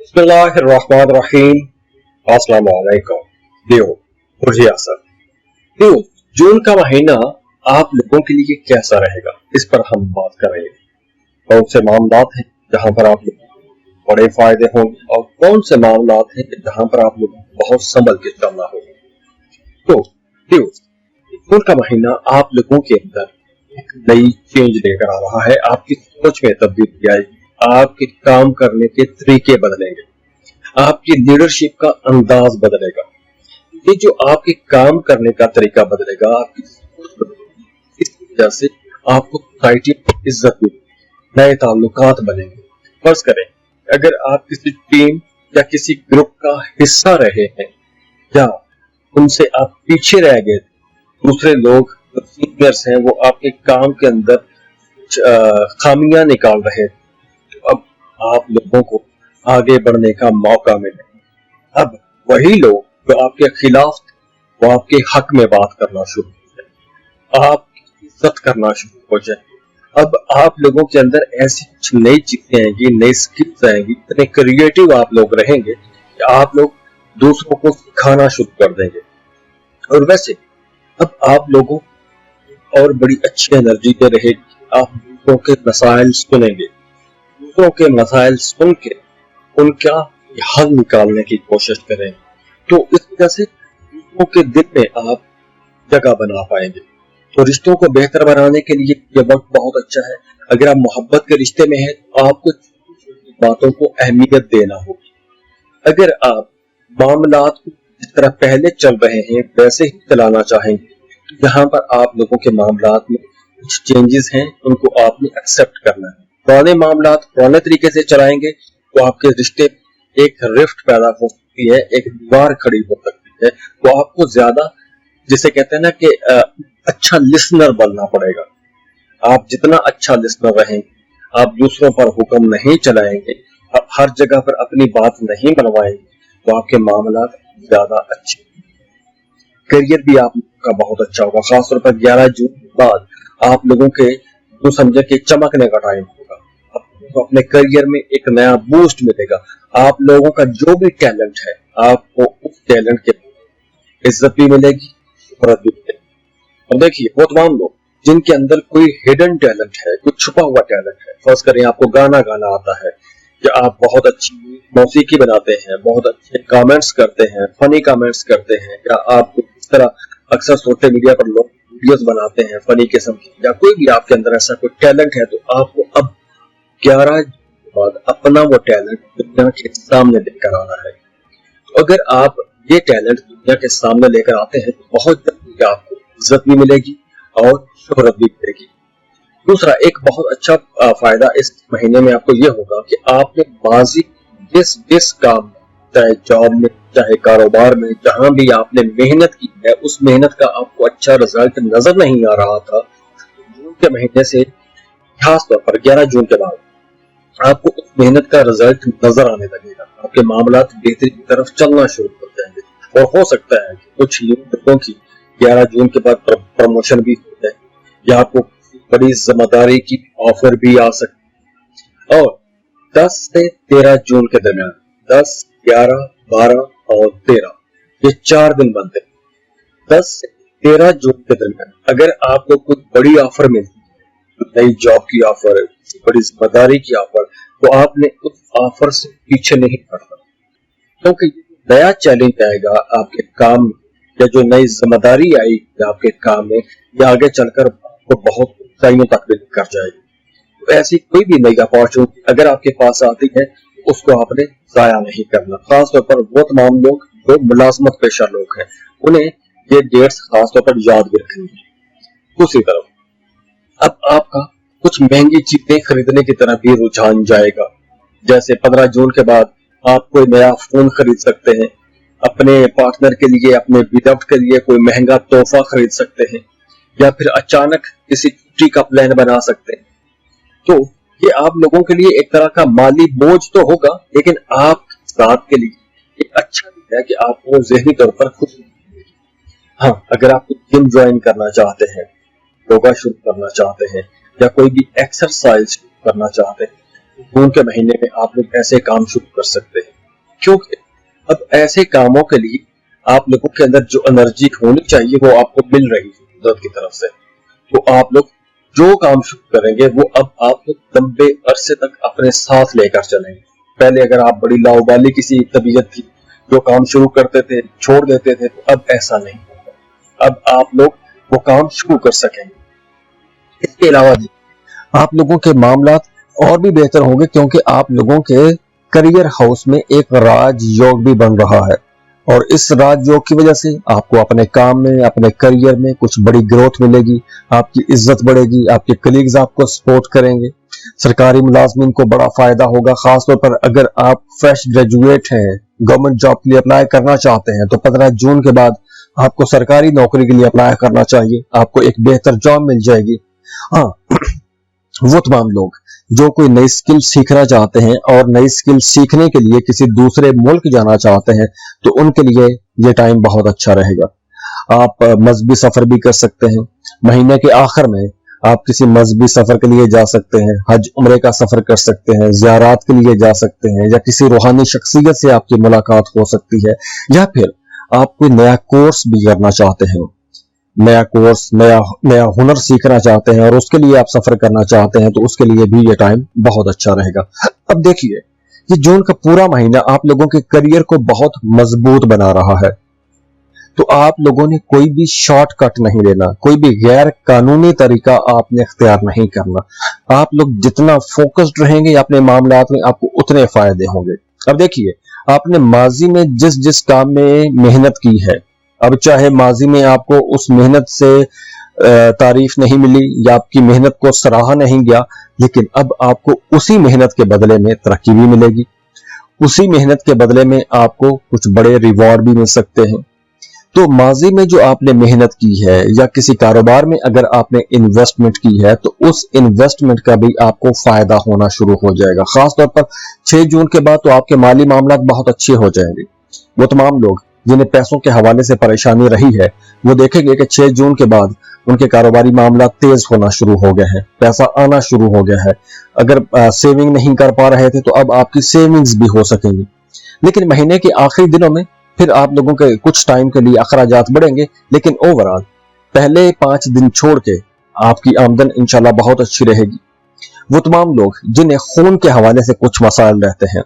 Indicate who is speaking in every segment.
Speaker 1: बिस्मिल्लाहिर्रहमानिर्रहीम। अस्सलाम वालेकुम। दियो सर दियो जून का महीना आप लोगों के लिए कैसा रहेगा, इस पर हम बात करेंगे। कौन से मामलात हैं जहां पर आप लोगों को बड़े फायदे होंगे और कौन से मामलात हैं जहां पर आप लोगों को बहुत संभल के चलना होगा। तो दियो जून का महीना आप लोगों के अंदर एक नई चेंज लेकर आ रहा है। आपकी सोच में तब्दीली आएगी, आपके काम करने के तरीके बदलेंगे, आपकी लीडरशिप का अंदाज बदलेगा। ये जो आपके काम करने का तरीका बदलेगा, आपकी इस वजह से आपको सोसाइटी में इज्जत मिलेगी, नए ताल्लुकात बनेंगे। फर्ज करें अगर आप किसी टीम या किसी ग्रुप का हिस्सा रहे हैं या उनसे आप पीछे रह गए, दूसरे लोग सीनियर्स हैं वो आपके काम के अंदर खामियां निकाल रहे हैं, तो अब आप लोगों को आगे बढ़ने का मौका मिले। अब वही लोग जो आपके खिलाफ वो आपके हक में बात करना शुरू हो जाए, आपकी इज्जत करना शुरू हो जाए। अब आप लोगों के अंदर ऐसी कुछ नई चीजें आएंगी, नई स्किल्स आएंगी, इतने क्रिएटिव आप लोग रहेंगे कि आप लोग दूसरों को सिखाना शुरू कर देंगे। और वैसे अब आप लोगों और बड़ी अच्छी एनर्जी दे रहेगी, आप दूसरों के मसाइल सुनेंगे, दूसरों के मसाइल सुन के उनका हल निकालने की कोशिश करें। तो इस वजह से दूसरों के दिल में आप जगह बना पाएंगे। तो रिश्तों को बेहतर बनाने के लिए ये वक्त बहुत अच्छा है। अगर आप मोहब्बत के रिश्ते में हैं तो आपको बातों को अहमियत देना होगी। अगर आप मामलात को जिस तरह पहले चल रहे हैं वैसे ही चलाना चाहेंगे, जहां पर आप लोगों के मामलात में कुछ चेंजेस हैं उनको आपने एक्सेप्ट करना है। पुराने मामलात पुराने तरीके से चलाएंगे तो आपके रिश्ते एक रिफ्ट पैदा हो सकती है, एक दीवार खड़ी हो सकती है। तो आपको ज्यादा जिसे कहते हैं ना कि अच्छा लिसनर बनना पड़ेगा। आप जितना अच्छा लिसनर रहेंगे, आप दूसरों पर हुक्म नहीं चलाएंगे, आप हर जगह पर अपनी बात नहीं मनवाएंगे, तो आपके मामलात ज्यादा अच्छे, करियर भी आपका बहुत अच्छा होगा। खासतौर पर 11 जून के बाद आप लोगों के तो समझे कि चमकने का टाइम होगा, तो अपने करियर में एक नया बूस्ट मिलेगा। आप लोगों का जो भी टैलेंट है आपको उस टैलेंट के इज्जत भी मिलेगी, शोहरत भी मिलेगी। और देखिए वो तमाम लोग जिनके अंदर कोई हिडन टैलेंट है, कुछ छुपा हुआ टैलेंट है, फर्ज करें आपको गाना गाना आता है या आप बहुत अच्छी मौसीकी बनाते हैं, बहुत अच्छे कमेंट्स करते हैं, फनी कमेंट्स करते हैं, या आप इस तरह अक्सर सोशल मीडिया पर लोग वीडियोस बनाते हैं फनी किस्म की, या कोई भी आपके अंदर ऐसा कोई टैलेंट है, तो आपको अब 11 के बाद अपना वो टैलेंट दुनिया के सामने लेकर आना है। तो अगर आप ये टैलेंट दुनिया के सामने लेकर आते हैं तो बहुत जल्दी आपको इज्जत भी मिलेगी और शोहरत भी मिलेगी। दूसरा एक बहुत अच्छा फायदा इस महीने में आपको ये होगा कि आपने माजी जिस काम, चाहे जॉब में, चाहे कारोबार में, जहां भी आपने मेहनत की है, उस मेहनत का आपको अच्छा रिजल्ट नजर नहीं आ रहा था, जून के महीने से खास तौर पर 11 जून के बाद आपको उस मेहनत का रिजल्ट नजर आने लगेगा। आपके मामलात बेहतरी की तरफ चलना शुरू कर जाएंगे और हो सकता है कि कुछ लोगों की 11 जून के बाद प्रमोशन भी हो जाए या आपको बड़ी जिम्मेदारी की ऑफर भी आ सकती है। और 10 से 13 जून के दरमियान 10, 11, 12 और 13 ये 4 दिन बनते हैं। 10 से 13 जून के दरमियान अगर आपको कोई बड़ी ऑफर मिलती है, नई जॉब की ऑफर, बड़ी जिम्मेदारी की ऑफर, तो आपने उस ऑफर से पीछे नहीं हटना, क्योंकि नया चैलेंज आएगा आपके काम में, या जो नई जिम्मेदारी आई आपके काम में, या आगे चलकर आपको बहुत ऊंचाइयों तक भी कर जाएगी। तो ऐसी कोई भी नई अपॉर्चुनिटी अगर आपके पास आती है उसको आपने जाया नहीं करना। खासतौर पर वो तमाम लोग जो मुलाजमत पेशा लोग हैं, उन्हें ये डेट्स खासतौर पर याद भी रखेंगे। दूसरी तरफ अब आपका कुछ महंगी चीजें खरीदने की तरफ भी रुझान जाएगा। जैसे 15 जून के बाद आप कोई नया फोन खरीद सकते हैं, अपने पार्टनर के लिए, अपने बिलव्ड के लिए कोई महंगा तोहफा खरीद सकते हैं, या फिर अचानक किसी छुट्टी का प्लान बना सकते हैं। तो ये आप लोगों के लिए एक तरह का माली बोझ तो होगा, लेकिन आप रात के लिए एक अच्छा भी है कि आपको ज़हनी तौर पर खुश। हाँ, अगर आप जिम ज्वाइन करना चाहते हैं, योगा शुरू करना चाहते हैं, या कोई भी एक्सरसाइज करना चाहते हैं, जून के महीने में आप लोग ऐसे काम शुरू कर सकते हैं। क्योंकि अब ऐसे कामों के लिए आप लोगों के अंदर जो एनर्जी होनी चाहिए वो आपको मिल रही है कुदरत की तरफ से। तो आप लोग जो काम शुरू करेंगे वो अब आप लोग लंबे अरसे तक अपने साथ लेकर चलेंगे। पहले अगर आप बड़ी लाउबाली किसी तबीयत थी, जो काम शुरू करते थे छोड़ देते थे, तो अब ऐसा नहीं होगा। अब आप लोग वो काम शुरू कर सकेंगे। इसके अलावा आप लोगों के मामला और भी बेहतर होंगे, क्योंकि आप लोगों के करियर हाउस में एक राजयोग भी बन रहा है, और इस राजयोग की वजह से आपको अपने काम में, अपने करियर में कुछ बड़ी ग्रोथ मिलेगी, आपकी इज्जत बढ़ेगी, आपके कलीग्स आपको सपोर्ट करेंगे। सरकारी मुलाजमीन को बड़ा फायदा होगा, खासतौर पर अगर आप फ्रेश ग्रेजुएट हैं, गवर्नमेंट जॉब के लिए अप्लाई करना चाहते हैं, तो 15 जून के बाद आपको सरकारी नौकरी के लिए अप्लाई करना चाहिए, आपको एक बेहतर जॉब मिल जाएगी। हाँ, वो तमाम लोग जो कोई नई स्किल सीखना चाहते हैं और नई स्किल सीखने के लिए किसी दूसरे मुल्क जाना चाहते हैं, तो उनके लिए ये टाइम बहुत अच्छा रहेगा। आप मजहबी सफर भी कर सकते हैं। महीने के आखिर में आप किसी मजहबी सफर के लिए जा सकते हैं, हज उम्रे का सफर कर सकते हैं, ज़ियारात के लिए जा सकते हैं, या किसी रूहानी शख्सियत से आपकी मुलाकात हो सकती है, या फिर आप कोई नया कोर्स भी करना चाहते हैं, नया कोर्स, नया हुनर सीखना चाहते हैं और उसके लिए आप सफर करना चाहते हैं, तो उसके लिए भी ये टाइम बहुत अच्छा रहेगा। अब देखिए, ये जून का पूरा महीना आप लोगों के करियर को बहुत मजबूत बना रहा है। तो आप लोगों ने कोई भी शॉर्टकट नहीं लेना, कोई भी गैर कानूनी तरीका आपने इख्तियार नहीं करना। आप लोग जितना फोकस्ड रहेंगे अपने मामलात में, आपको उतने फायदे होंगे। अब देखिए, आपने माजी में जिस जिस काम में मेहनत की है, अब चाहे माजी में आपको उस मेहनत से तारीफ नहीं मिली या आपकी मेहनत को सराहा नहीं गया, लेकिन अब आपको उसी मेहनत के बदले में तरक्की भी मिलेगी, उसी मेहनत के बदले में आपको कुछ बड़े रिवॉर्ड भी मिल सकते हैं। तो माजी में जो आपने मेहनत की है, या किसी कारोबार में अगर आपने इन्वेस्टमेंट की है, तो उस इन्वेस्टमेंट का भी आपको फायदा होना शुरू हो जाएगा। खासतौर पर 6 जून के बाद तो आपके माली मामला बहुत अच्छे हो जाएंगे। वो तमाम लोग जिन्हें पैसों के हवाले से परेशानी रही है, वो देखेंगे कि 6 जून के बाद उनके कारोबारी मामला तेज होना शुरू हो गए हैं, पैसा आना शुरू हो गया है। अगर सेविंग नहीं कर पा रहे थे, तो अब आपकी सेविंग्स भी हो सकेंगी। लेकिन महीने के आखिरी दिनों में फिर आप लोगों के कुछ टाइम के लिए अखराजात बढ़ेंगे, लेकिन ओवरऑल पहले 5 दिन छोड़ के आपकी आमदन इंशाल्लाह बहुत अच्छी रहेगी। वो तमाम लोग जिन्हें खून के हवाले से कुछ मसाइल रहते हैं,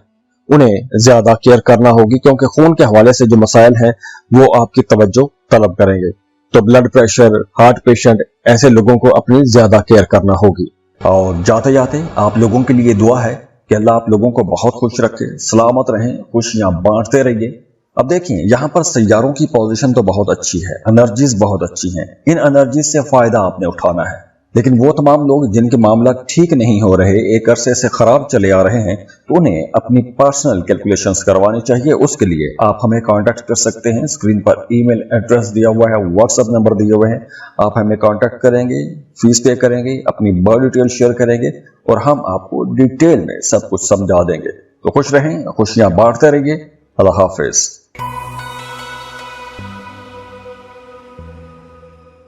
Speaker 1: उन्हें ज्यादा केयर करना होगी, क्योंकि खून के हवाले से जो मसाइल हैं वो आपकी तवज्जो तलब करेंगे। तो ब्लड प्रेशर, हार्ट पेशेंट, ऐसे लोगों को अपनी ज्यादा केयर करना होगी। और जाते जाते आप लोगों के लिए दुआ है कि अल्लाह आप लोगों को बहुत खुश रखे, सलामत रहें, खुशियां बांटते रहिए। अब देखिए, यहाँ पर सैयारों की पोजीशन तो बहुत अच्छी है, एनर्जीज बहुत अच्छी हैं। इन एनर्जीज से फायदा आपने उठाना है। लेकिन वो तमाम लोग जिनके मामला ठीक नहीं हो रहे, एक अरसे से खराब चले आ रहे हैं, तो उन्हें अपनी पर्सनल कैलकुलेशंस करवानी चाहिए। उसके लिए आप हमें कांटेक्ट कर सकते हैं। स्क्रीन पर ईमेल एड्रेस दिया हुआ है, व्हाट्सएप नंबर दिए हुए हैं। आप हमें कांटेक्ट करेंगे, फीस पे करेंगे, अपनी बर्थ डिटेल शेयर करेंगे, और हम आपको डिटेल में सब कुछ समझा देंगे। तो खुश रहें, खुशियां बांटते रहिए। अल्लाह हाफिज।